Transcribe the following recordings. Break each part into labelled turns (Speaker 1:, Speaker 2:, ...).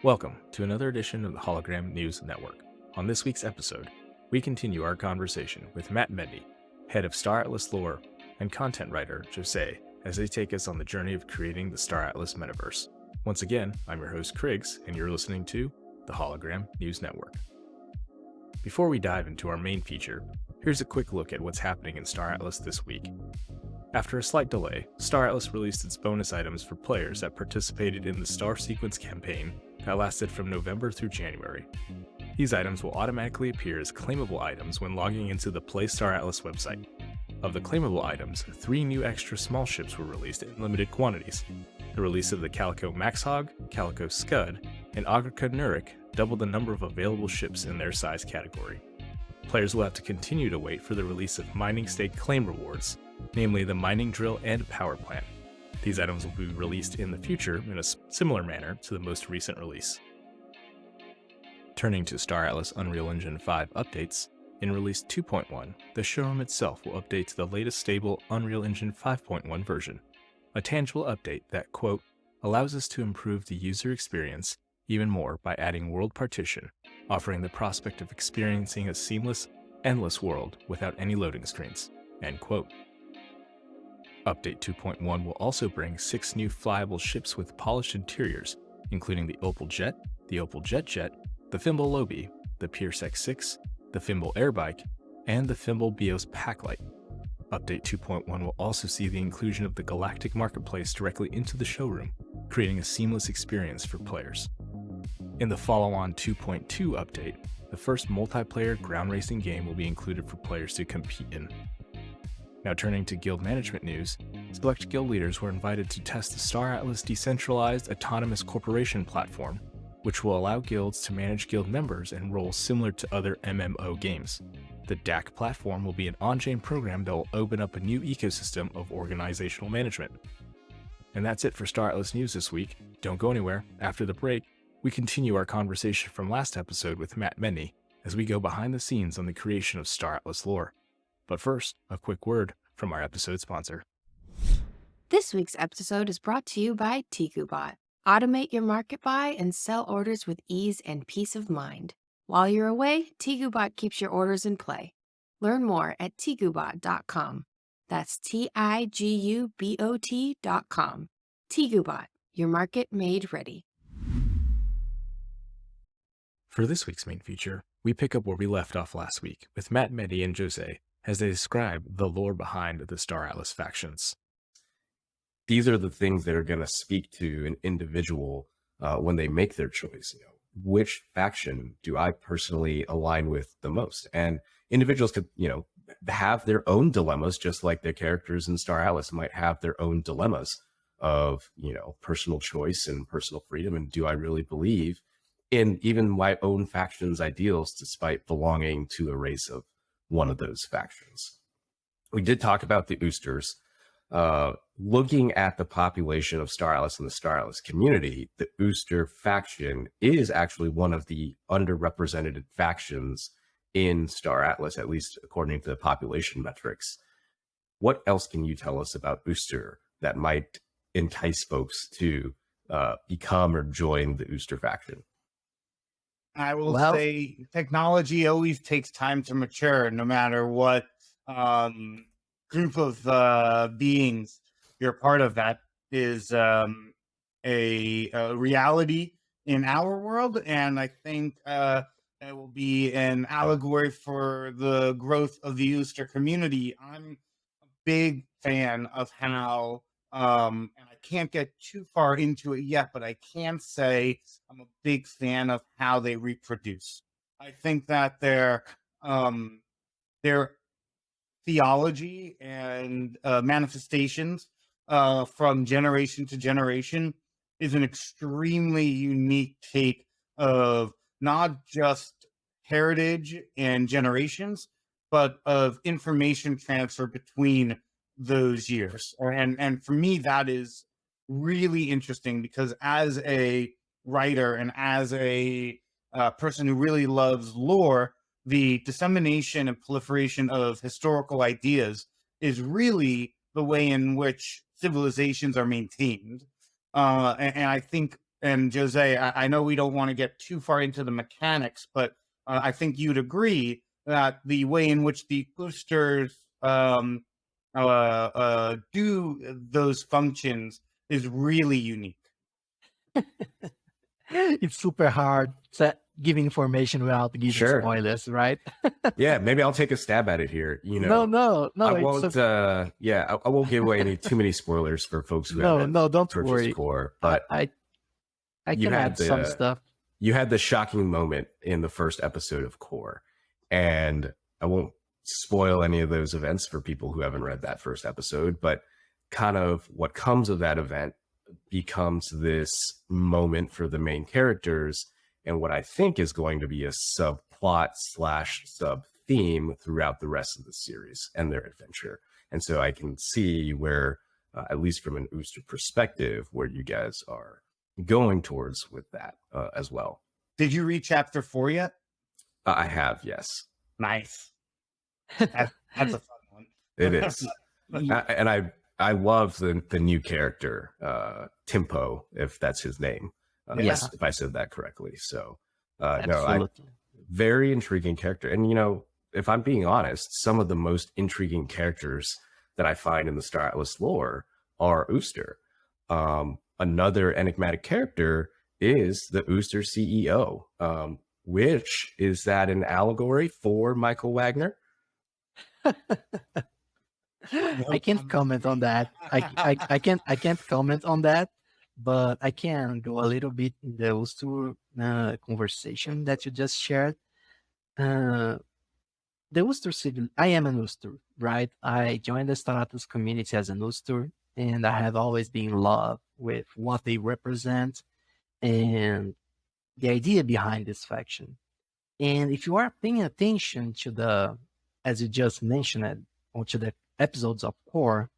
Speaker 1: Welcome to another edition of the Hologram News Network. On this week's episode, we continue our conversation with Matt Medney, head of Star Atlas lore, and content writer Jose, as they take us on the journey of creating the Star Atlas metaverse. Once again, I'm your host Kriggs, and you're listening to the Hologram News Network. Before we dive into our main feature, here's a quick look at what's happening in Star Atlas this week. After a slight delay, Star Atlas released its bonus items for players that participated in the Star Sequence campaign that lasted from November through January. These items will automatically appear as claimable items when logging into the Play Star Atlas website. Of the claimable items, 3 new extra small ships were released in limited quantities. The release of the Calico Maxhog, Calico Scud, and Agrika Nurik doubled the number of available ships in their size category. Players will have to continue to wait for the release of mining stake claim rewards, namely the mining drill and power plant. These items will be released in the future in a similar manner to the most recent release. Turning to Star Atlas Unreal Engine 5 updates, in Release 2.1, the showroom itself will update to the latest stable Unreal Engine 5.1 version, a tangible update that, quote, allows us to improve the user experience even more by adding world partition, offering the prospect of experiencing a seamless, endless world without any loading screens, end quote. Update 2.1 will also bring 6 new flyable ships with polished interiors, including the Opal Jet, the Opal Jet Jet, the Fimble Lobi, the Pierce X6, the Fimble Airbike, and the Fimble Bios Packlight. Update 2.1 will also see the inclusion of the Galactic Marketplace directly into the showroom, creating a seamless experience for players. In the follow-on 2.2 update, the first multiplayer ground racing game will be included for players to compete in. Now turning to guild management news, select guild leaders were invited to test the Star Atlas Decentralized Autonomous Corporation platform, which will allow guilds to manage guild members and roles similar to other MMO games. The DAC platform will be an on-chain program that will open up a new ecosystem of organizational management. And that's it for Star Atlas news this week. Don't go anywhere. After the break, we continue our conversation from last episode with Matt Medney as we go behind the scenes on the creation of Star Atlas lore. But first, a quick word from our episode sponsor.
Speaker 2: This week's episode is brought to you by TikuBot. Automate your market buy and sell orders with ease and peace of mind. While you're away, TikuBot keeps your orders in play. Learn more at tikubot.com. That's TIGUBOT.com. TikuBot, your market made ready.
Speaker 1: For this week's main feature, we pick up where we left off last week with Matt Medney and Jose as they describe the lore behind the Star Atlas factions.
Speaker 3: These are the things that are going to speak to an individual when they make their choice. Which faction do I personally align with the most? And individuals could, have their own dilemmas, just like their characters in Star Atlas might have their own dilemmas of, personal choice and personal freedom. And do I really believe in even my own faction's ideals, despite belonging to a race of one of those factions? We did talk about the Oosters. Looking at the population of Star Atlas and the Star Atlas community, the Ooster faction is actually one of the underrepresented factions in Star Atlas, at least according to the population metrics. What else can you tell us about Ooster that might entice folks to become or join the Ooster faction?
Speaker 4: I will say technology always takes time to mature, no matter what group of beings you're part of. That is a reality in our world, and I think it will be an allegory for the growth of the Ooster community. I'm a big fan of how, and I can't get too far into it yet, but I can say I'm a big fan of how they reproduce. I think that their theology and manifestations from generation to generation is an extremely unique take of not just heritage and generations, but of information transfer between those years. And for me, that is really interesting, because as a writer and as a person who really loves lore, the dissemination and proliferation of historical ideas is really the way in which civilizations are maintained. And I think and Jose, I know we don't want to get too far into the mechanics, but I think you'd agree that the way in which the boosters do those functions is really unique.
Speaker 5: It's super hard to give information without giving
Speaker 3: Sure.
Speaker 5: spoilers, right?
Speaker 3: Yeah, maybe I'll take a stab at it here. You
Speaker 5: No,
Speaker 3: know,
Speaker 5: no,
Speaker 3: I
Speaker 5: it's
Speaker 3: won't. I won't give away too many spoilers for folks who
Speaker 5: no,
Speaker 3: haven't
Speaker 5: no, don't
Speaker 3: purchased
Speaker 5: worry.
Speaker 3: Core. But
Speaker 5: I
Speaker 3: you
Speaker 5: can
Speaker 3: had
Speaker 5: add some
Speaker 3: the
Speaker 5: stuff.
Speaker 3: you had the shocking moment in the first episode of Core, and I won't spoil any of those events for people who haven't read that first episode. But kind of what comes of that event becomes this moment for the main characters, and what I think is going to be a subplot / sub theme throughout the rest of the series and their adventure. And so I can see where, at least from an Ooster perspective, where you guys are going towards with that as well.
Speaker 4: Did you read chapter 4 yet?
Speaker 3: I have, yes.
Speaker 4: Nice. That's a fun one.
Speaker 3: It is. And I love the new character, Timpo, if that's his name.
Speaker 5: Yes.
Speaker 3: If I said that correctly. So,
Speaker 5: Absolutely.
Speaker 3: very intriguing character. And, you know, if I'm being honest, some of the most intriguing characters that I find in the Star Atlas lore are Ooster. Another enigmatic character is the Ooster CEO, which is that an allegory for Michael Wagner?
Speaker 5: I can't comment on that. I can't comment on that, but I can go a little bit in the Ustur conversation that you just shared. The Ustur civil, I am an Ustur, right? I joined the Staratus community as an Ustur, and I have always been in love with what they represent and the idea behind this faction. And if you are paying attention to the, as you just mentioned, or to the episodes of Core,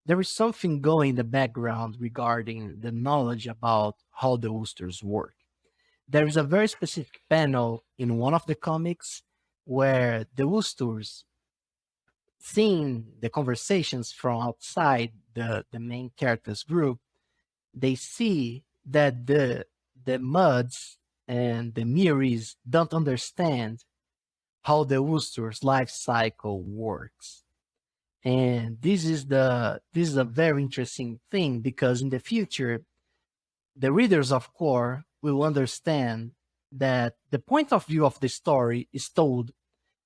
Speaker 5: there is something going in the background regarding the knowledge about how the Oosters work. There is a very specific panel in one of the comics where the Oosters, seeing the conversations from outside the main characters group, they see that the Muds and the Miris don't understand how the Ooster's life cycle works. And this is a very interesting thing, because in the future, the readers of Core will understand that the point of view of the story is told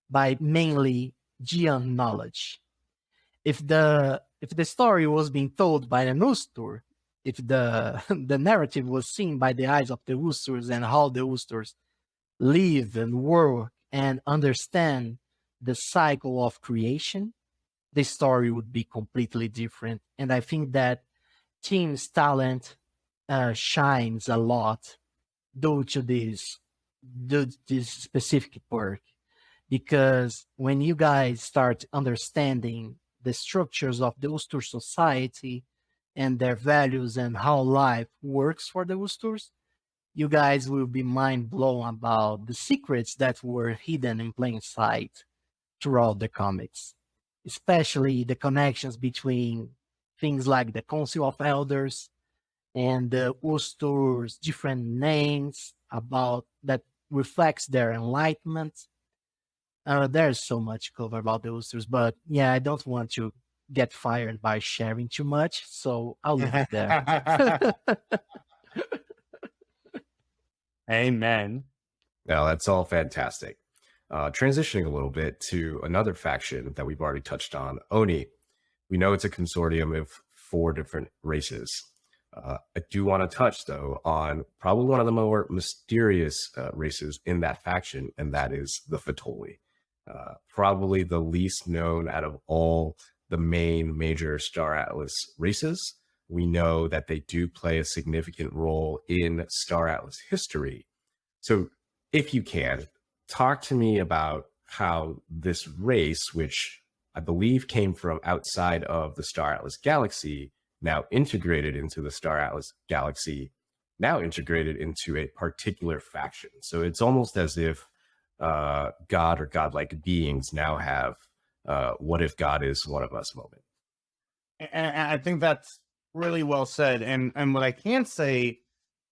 Speaker 5: by mainly Gian knowledge. If the story was being told by an Ustur, if the narrative was seen by the eyes of the Usturs and how the Usturs live and work and understand the cycle of creation, the story would be completely different. And I think that Team's talent shines a lot due to this specific work, because when you guys start understanding the structures of the Ustur society and their values and how life works for the Usturs, you guys will be mind blown about the secrets that were hidden in plain sight throughout the comics, especially the connections between things like the Council of Elders and the Ustur's different names about that reflects their enlightenment. There's so much cover about the Usturs, but yeah, I don't want to get fired by sharing too much, so I'll leave it there.
Speaker 4: Amen.
Speaker 3: Now, that's all fantastic. Transitioning a little bit to another faction that we've already touched on, Oni. We know it's a consortium of 4 different races. I do want to touch, though, on probably one of the more mysterious races in that faction, and that is the Fatolli. Probably the least known out of all the main major Star Atlas races. We know that they do play a significant role in Star Atlas history. So if you can, talk to me about how this race, which I believe came from outside of the Star Atlas galaxy, now integrated into the Star Atlas galaxy, now integrated into a particular faction. So it's almost as if God or godlike beings now have what if God is one of us moment.
Speaker 4: And I think that's really well said. And what I can say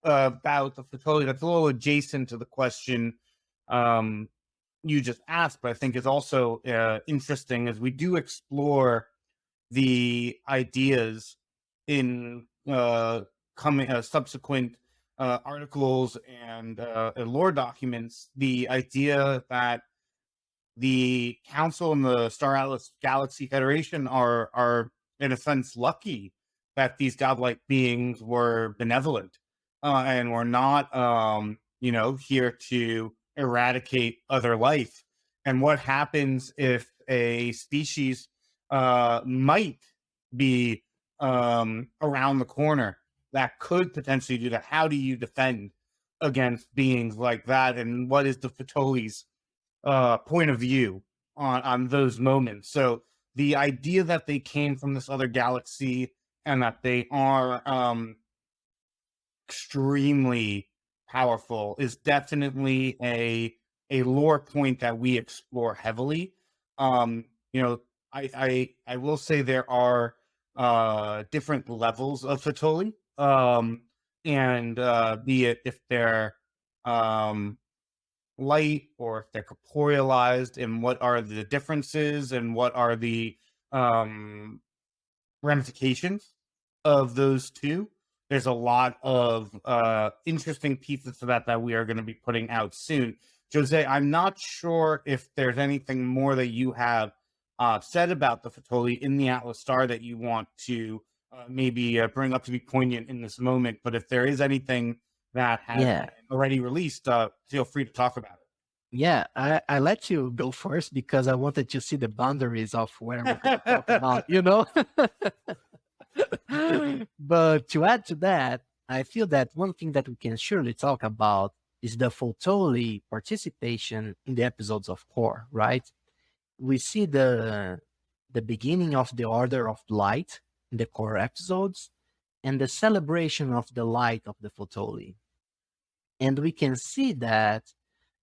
Speaker 4: about the Fatolli that's a little adjacent to the question um, you just asked, but I think is also interesting as we do explore the ideas in coming subsequent articles and lore documents. The idea that the Council and the Star Atlas Galaxy Federation are in a sense lucky that these godlike beings were benevolent and were not here to eradicate other life. And what happens if a species might be around the corner that could potentially do that? How do you defend against beings like that? And what is the Fatoli's point of view on those moments? So the idea that they came from this other galaxy and that they are extremely powerful is definitely a lore point that we explore heavily. You know, I will say there are different levels of Fatoli, and be it if they're um light or if they're corporealized, and what are the differences and what are the um ramifications of those two. There's a lot of interesting pieces to that we are going to be putting out soon. Jose, I'm not sure if there's anything more that you have said about the Fatoli in the Atlas Star that you want to maybe bring up to be poignant in this moment. But if there is anything that has
Speaker 5: Yeah.
Speaker 4: been already released, feel free to talk about
Speaker 5: Yeah, I let you go first because I wanted to see the boundaries of where we're going to talk about, you know? But to add to that, I feel that one thing that we can surely talk about is the Photoli participation in the episodes of Core, right? We see the beginning of the Order of Light in the Core episodes and the celebration of the light of the Photoli. And we can see that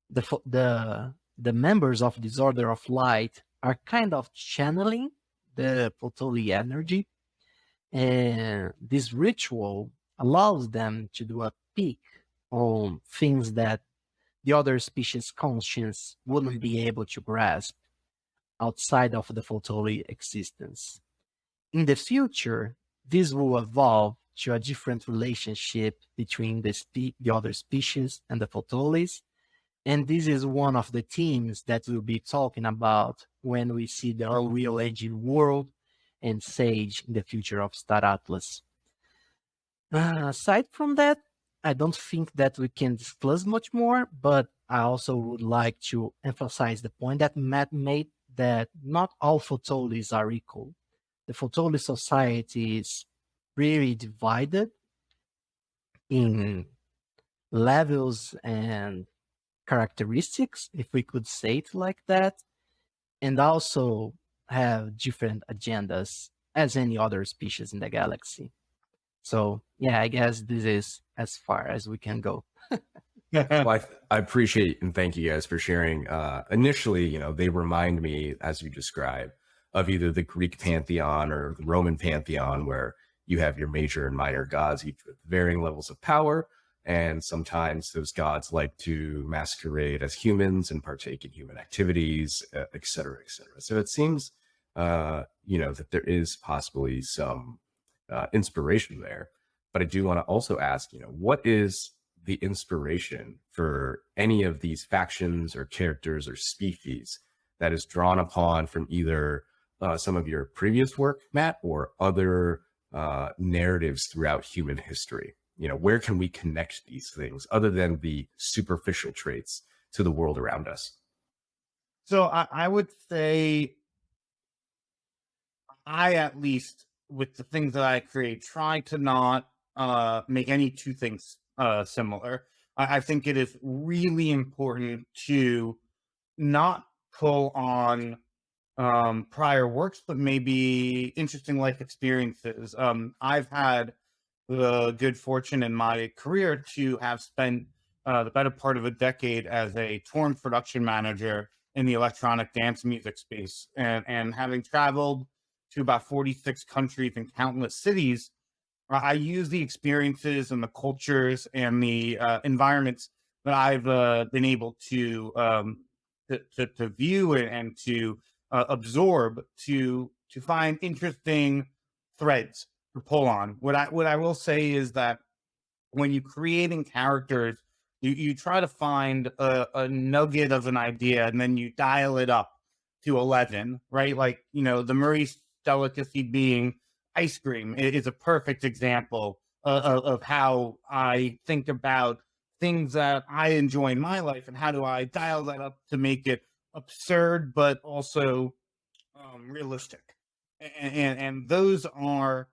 Speaker 5: the members of this Order of Light are kind of channeling the Photoli energy, and this ritual allows them to do a peek on things that the other species' conscience wouldn't be able to grasp outside of the Photoli existence. In the future, this will evolve to a different relationship between the other species and the Photolis. And this is one of the themes that we'll be talking about when we see the Unreal Engine world and Sage in the future of Star Atlas. Aside from that, I don't think that we can disclose much more, but I also would like to emphasize the point that Matt made that not all Photolis are equal. The Photoli society is really divided in levels and characteristics, if we could say it like that, and also have different agendas as any other species in the galaxy. So yeah, I guess this is as far as we can go.
Speaker 4: it.
Speaker 3: Well, I appreciate and thank you guys for sharing. Initially, they remind me, as you described, of either the Greek pantheon or the Roman pantheon, where you have your major and minor gods, each with varying levels of power. And sometimes those gods like to masquerade as humans and partake in human activities, et cetera, et cetera. So it seems, that there is possibly some inspiration there. But I do want to also ask, what is the inspiration for any of these factions or characters or species that is drawn upon from either some of your previous work, Matt, or other narratives throughout human history? Where can we connect these things other than the superficial traits to the world around us?
Speaker 4: So I would say at least with the things that I create, try to not make any two things similar. I think it is really important to not pull on prior works, but maybe interesting life experiences. I've had the good fortune in my career to have spent the better part of a decade as a touring production manager in the electronic dance music space, and having traveled to about 46 countries and countless cities, I use the experiences and the cultures and the environments that I've been able to view and to absorb to find interesting threads to pull on. What I will say is that when you're creating characters, you try to find a nugget of an idea and then you dial it up to 11, right? Like, the Maurice delicacy being ice cream is a perfect example of how I think about things that I enjoy in my life and how do I dial that up to make it absurd, but also realistic. And those are,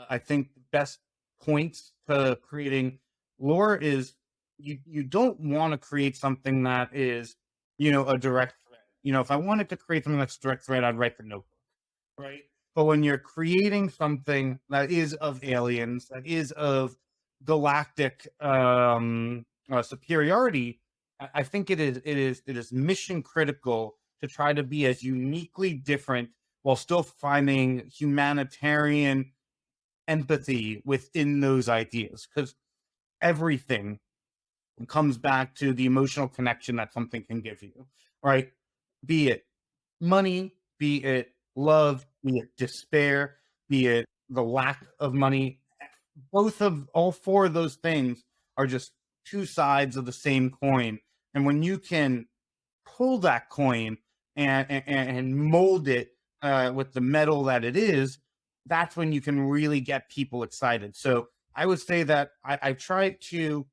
Speaker 4: I think, the best points to creating lore is you don't want to create something that is, a direct thread. If I wanted to create something that's direct thread, I'd write the notebook, right? But when you're creating something that is of aliens, that is of galactic superiority, I think it is mission critical to try to be as uniquely different while still finding humanitarian empathy within those ideas, because everything comes back to the emotional connection that something can give you, right? Be it money, be it love, be it despair, be it the lack of money. Both of all four of those things are just two sides of the same coin. And when you can pull that coin and mold it with the metal that it is, that's when you can really get people excited. So I would say that I try to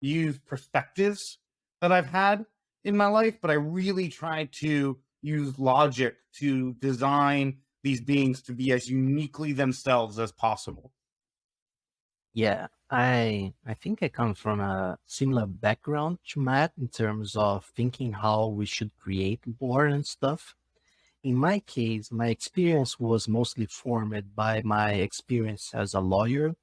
Speaker 4: use perspectives that I've had in my life, but I really try to use logic to design these beings to be as uniquely themselves as possible.
Speaker 5: Yeah, I think I come from a similar background to Matt in terms of thinking how we should create lore and stuff. In my case, my experience was mostly formed by my experience as a lawyer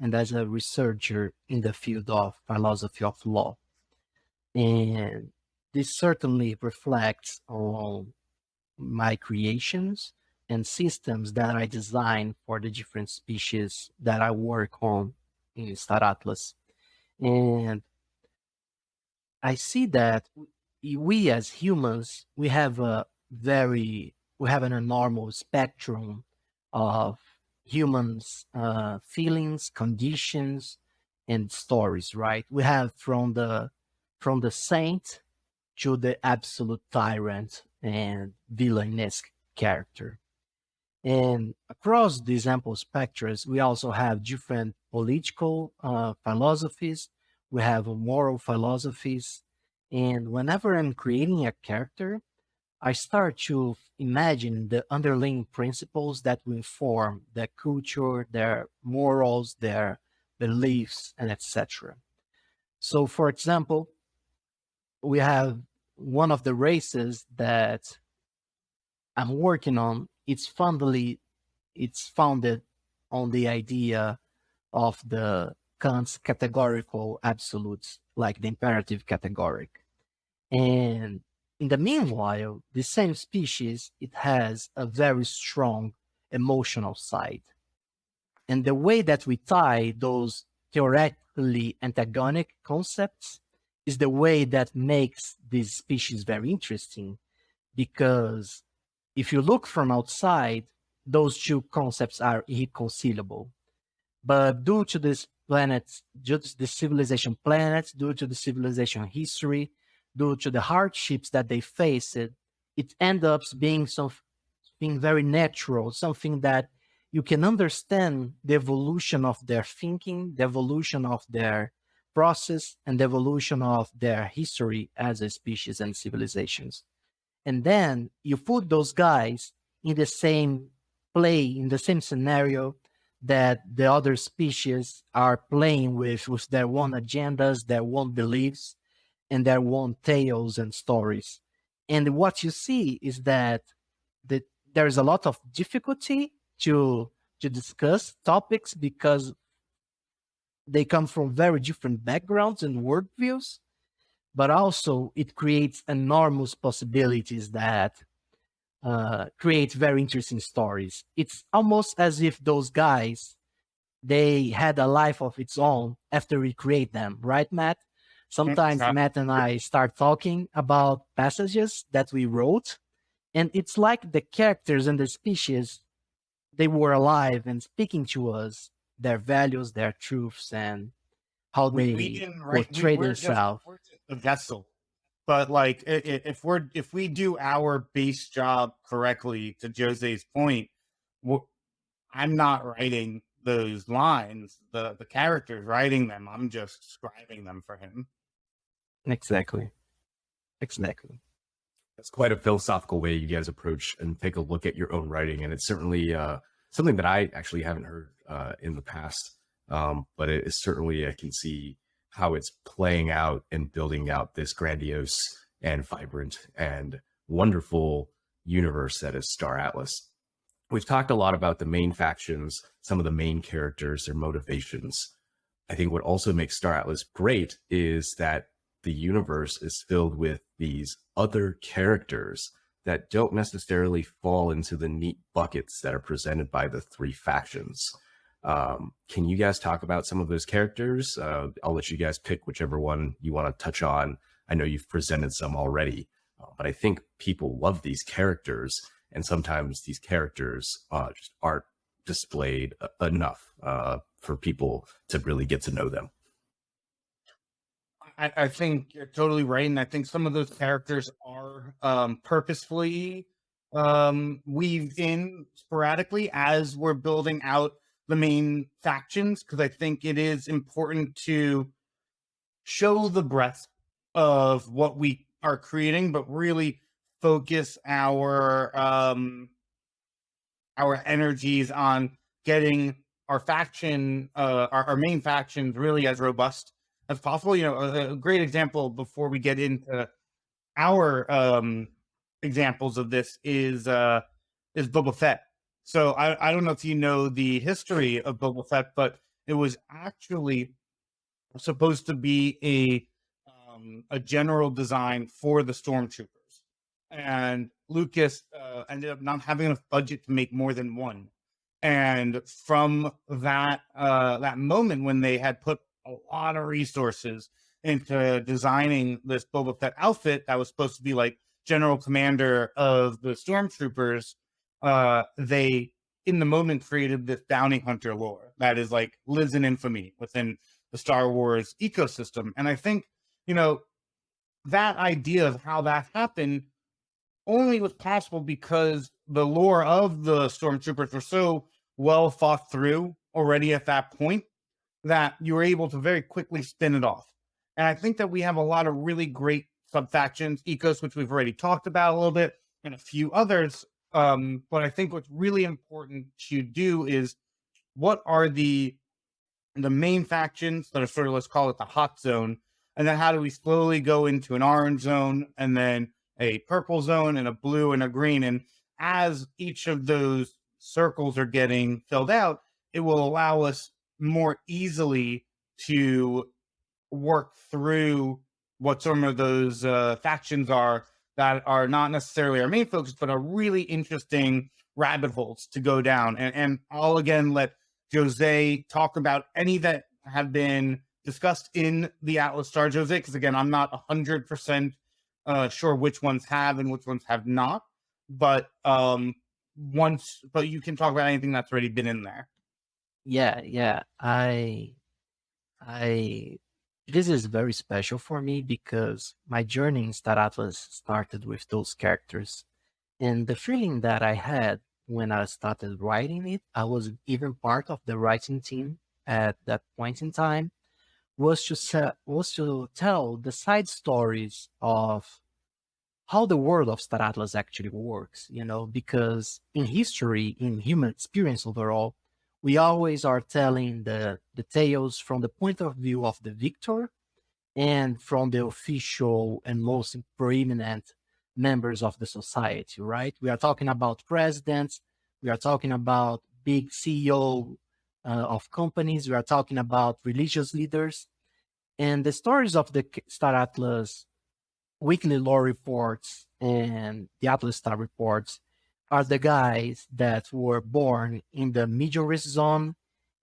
Speaker 5: and as a researcher in the field of philosophy of law. And this certainly reflects on my creations and systems that I design for the different species that I work on in Star Atlas. And I see that we as humans, we have an enormous spectrum of humans' feelings, conditions, and stories, right? We have from the saint to the absolute tyrant and villainesque character. And across these ample spectrums, we also have different political philosophies. We have moral philosophies. And whenever I'm creating a character, I start to imagine the underlying principles that will inform their culture, their morals, their beliefs, and etc. So, for example, we have one of the races that I'm working on. It's founded on the idea of the Kant's categorical absolutes, like the imperative categoric. And in the meanwhile, the same species, it has a very strong emotional side. And the way that we tie those theoretically antagonic concepts is the way that makes this species very interesting, because if you look from outside, those two concepts are irreconcilable. But due to this planet, due to the civilization planet, due to the civilization history, due to the hardships that they faced, it ends up being something very natural, something that you can understand the evolution of their thinking, the evolution of their process, and the evolution of their history as a species and civilizations. And then you put those guys in the same play, in the same scenario that the other species are playing with their own agendas, their own beliefs, and their own tales and stories. And what you see is that there is a lot of difficulty to discuss topics because they come from very different backgrounds and worldviews, but also it creates enormous possibilities that create very interesting stories. It's almost as if those guys they had a life of its own after we create them, right, Matt? Sometimes
Speaker 4: Exactly.
Speaker 5: Matt and I start talking about passages that we wrote, and it's like the characters and the species, they were alive and speaking to us, their values, their truths, and how
Speaker 4: We
Speaker 5: they
Speaker 4: didn't write.
Speaker 5: portray
Speaker 4: We're
Speaker 5: themselves.
Speaker 4: just a vessel. But like, if we do our base job correctly, to Jose's point, w- I'm not writing those lines. The character's writing them. I'm just scribing them for him.
Speaker 5: Exactly. Exactly.
Speaker 3: That's quite a philosophical way you guys approach and take a look at your own writing, and it's certainly something that I actually haven't heard in the past. But it is certainly, I can see how it's playing out and building out this grandiose and vibrant and wonderful universe that is Star Atlas. We've talked a lot about the main factions, some of the main characters, their motivations. I think what also makes Star Atlas great is that the universe is filled with these other characters that don't necessarily fall into the neat buckets that are presented by the three factions. Can you guys talk about some of those characters? I'll let you guys pick whichever one you want to touch on. I know you've presented some already, but I think people love these characters, and sometimes these characters just aren't displayed enough for people to really get to know them.
Speaker 4: I think you're totally right, and I think some of those characters are purposefully weaved in sporadically as we're building out the main factions, because I think it is important to show the breadth of what we are creating, but really focus our energies on getting our faction, our main factions, really as robust as possible. You know, a great example before we get into our examples of this is Boba Fett. So I don't know if you know the history of Boba Fett, but it was actually supposed to be a general design for the stormtroopers, and Lucas ended up not having enough budget to make more than one. And from that moment when they had put a lot of resources into designing this Boba Fett outfit that was supposed to be like general commander of the stormtroopers, they in the moment created this bounty hunter lore that is like lives in infamy within the Star Wars ecosystem. And I think, you know, that idea of how that happened only was possible because the lore of the stormtroopers were so well thought through already at that point that you were able to very quickly spin it off. And I think that we have a lot of really great sub factions, ecos, which we've already talked about a little bit, and a few others. But I think what's really important to do is what are the main factions that are sort of, let's call it the hot zone, and then how do we slowly go into an orange zone, and then a purple zone, and a blue and a green. And as each of those circles are getting filled out, it will allow us more easily to work through what some of those factions are that are not necessarily our main focus, but are really interesting rabbit holes to go down. And I'll again let Jose talk about any that have been discussed in the Atlas Star, Jose, because again, I'm not 100% sure which ones have and which ones have not. But but you can talk about anything that's already been in there.
Speaker 5: Yeah, yeah. I this is very special for me because my journey in Star Atlas started with those characters. And the feeling that I had when I started writing it, I was even part of the writing team at that point in time, was to tell the side stories of how the world of Star Atlas actually works, you know, because in history, in human experience overall, we always are telling the tales from the point of view of the victor and from the official and most preeminent members of the society, right? We are talking about presidents, we are talking about big CEO of companies, we are talking about religious leaders, and the stories of the Star Atlas weekly lore reports and the Atlas Star reports are the guys that were born in the Majorist Zone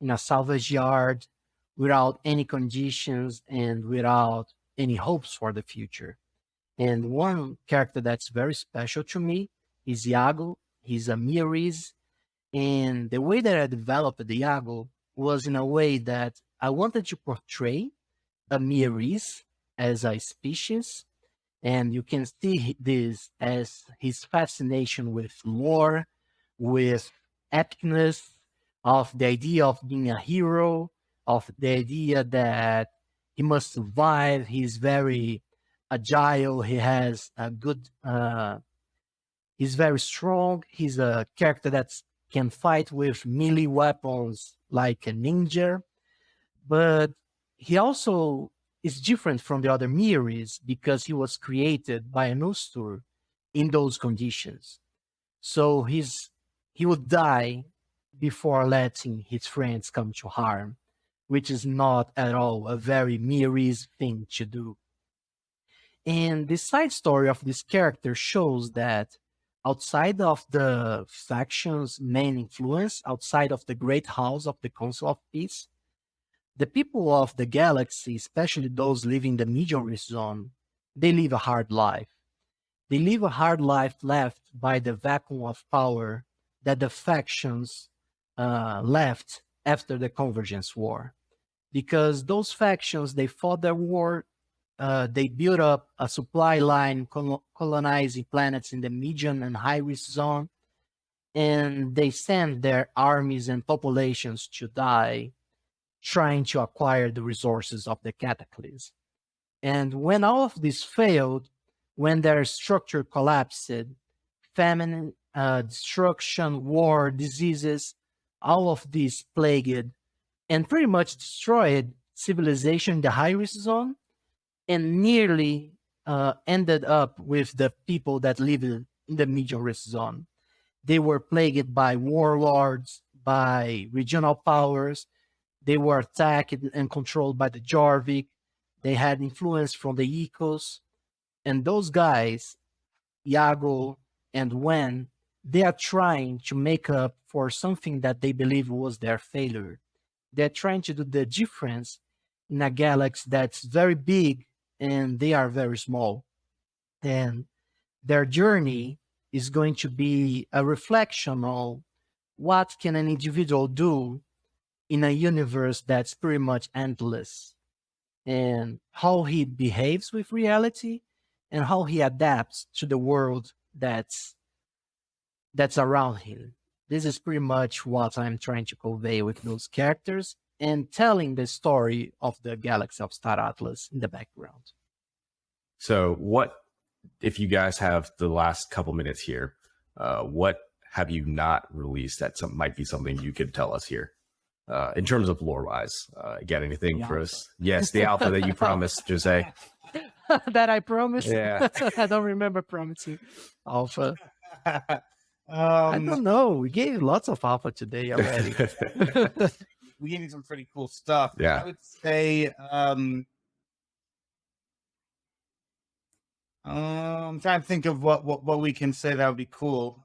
Speaker 5: in a salvage yard without any conditions and without any hopes for the future. And one character that's very special to me is Iago. He's a Mirese. And the way that I developed Iago was in a way that I wanted to portray a Mirese as a species. And you can see this as his fascination with lore, with epicness, of the idea of being a hero, of the idea that he must survive. He's very agile. He has a good, he's very strong. He's a character that can fight with melee weapons like a ninja, but he also is different from the other Miris because he was created by an Ustur in those conditions. So he would die before letting his friends come to harm, which is not at all a very Miris thing to do. And the side story of this character shows that outside of the faction's main influence, outside of the great house of the Council of Peace, the people of the galaxy, especially those living in the medium zone, they live a hard life. They live a hard life left by the vacuum of power that the factions left after the Convergence War. Because those factions, they fought their war, they built up a supply line colonizing planets in the medium and high risk zone, and they sent their armies and populations to die trying to acquire the resources of the cataclysm. And when all of this failed, when their structure collapsed, famine, destruction, war, diseases, all of this plagued and pretty much destroyed civilization in the high risk zone and nearly ended up with the people that live in the medium risk zone. They were plagued by warlords, by regional powers. They were attacked and controlled by the Jarvik. They had influence from the Ecos. And those guys, Iago and Wen, they are trying to make up for something that they believe was their failure. They're trying to do the difference in a galaxy that's very big and they are very small. And their journey is going to be a reflection on what can an individual do in a universe that's pretty much endless, and how he behaves with reality and how he adapts to the world that's around him. This is pretty much what I'm trying to convey with those characters and telling the story of the galaxy of Star Atlas in the background.
Speaker 3: So, what if you guys have the last couple minutes here? What have you not released that might be something you could tell us here in terms of lore wise? Got anything for us? Yes, the alpha that you promised, Jose.
Speaker 5: That I promised?
Speaker 3: Yeah.
Speaker 5: I don't remember promising alpha. I
Speaker 4: Um,
Speaker 5: don't know. We gave lots of alpha today already.
Speaker 4: we gave you some pretty cool stuff.
Speaker 3: Yeah.
Speaker 4: I would say, I'm trying to think of what we can say that would be cool.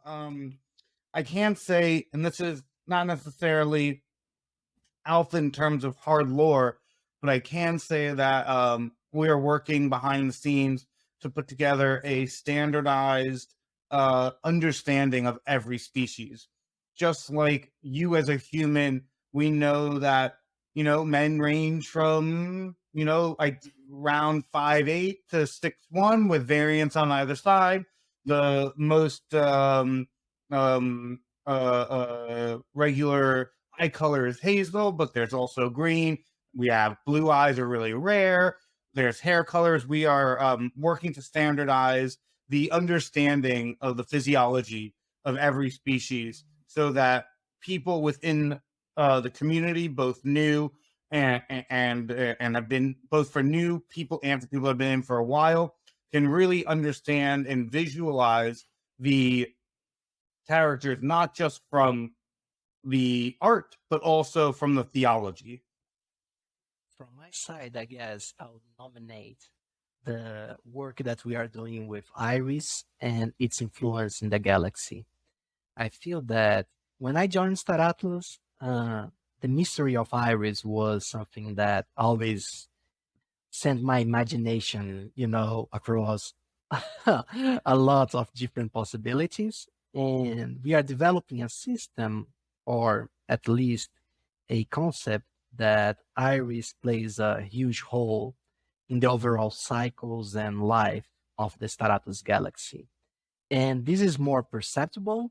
Speaker 4: I can say, and this is not necessarily alpha in terms of hard lore, but I can say that we are working behind the scenes to put together a standardized understanding of every species. Just like you as a human, we know that, men range from, like round 5'8" to 6'1" with variance on either side. The most regular eye color is hazel, but there's also green. We have blue eyes are really rare. There's hair colors. We are working to standardize the understanding of the physiology of every species so that people within the community, both new and have been both for new people and for people that have been in for a while, can really understand and visualize the characters, not just from the art, but also from the theology.
Speaker 5: From my side, I guess I would nominate the work that we are doing with Iris and its influence in the galaxy. I feel that when I joined Star Atlas, the mystery of Iris was something that always sent my imagination, across a lot of different possibilities. And we are developing a system, or at least a concept, that Iris plays a huge role in the overall cycles and life of the Stratus galaxy. And this is more perceptible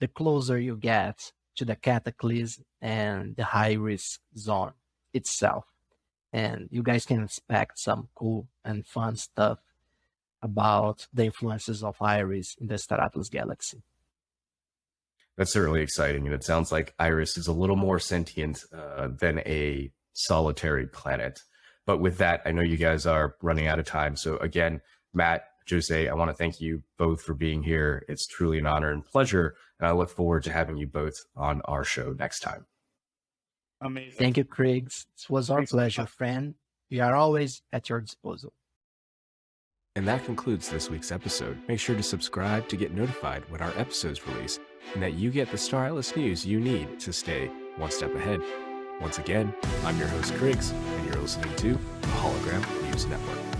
Speaker 5: the closer you get to the cataclysm and the high risk zone itself. And you guys can expect some cool and fun stuff about the influences of Iris in the Stratus galaxy.
Speaker 3: That's certainly exciting. And it sounds like Iris is a little more sentient than a solitary planet. But with that, I know you guys are running out of time. So again, Matt, Jose, I want to thank you both for being here. It's truly an honor and pleasure. And I look forward to having you both on our show next time.
Speaker 4: Amazing.
Speaker 5: Thank you, Craig. It was our pleasure, friend. We are always at your disposal.
Speaker 1: And that concludes this week's episode. Make sure to subscribe to get notified when our episodes release and that you get the Star Atlas news you need to stay one step ahead. Once again, I'm your host, Kriggs, and you're listening to the Hologram News Network.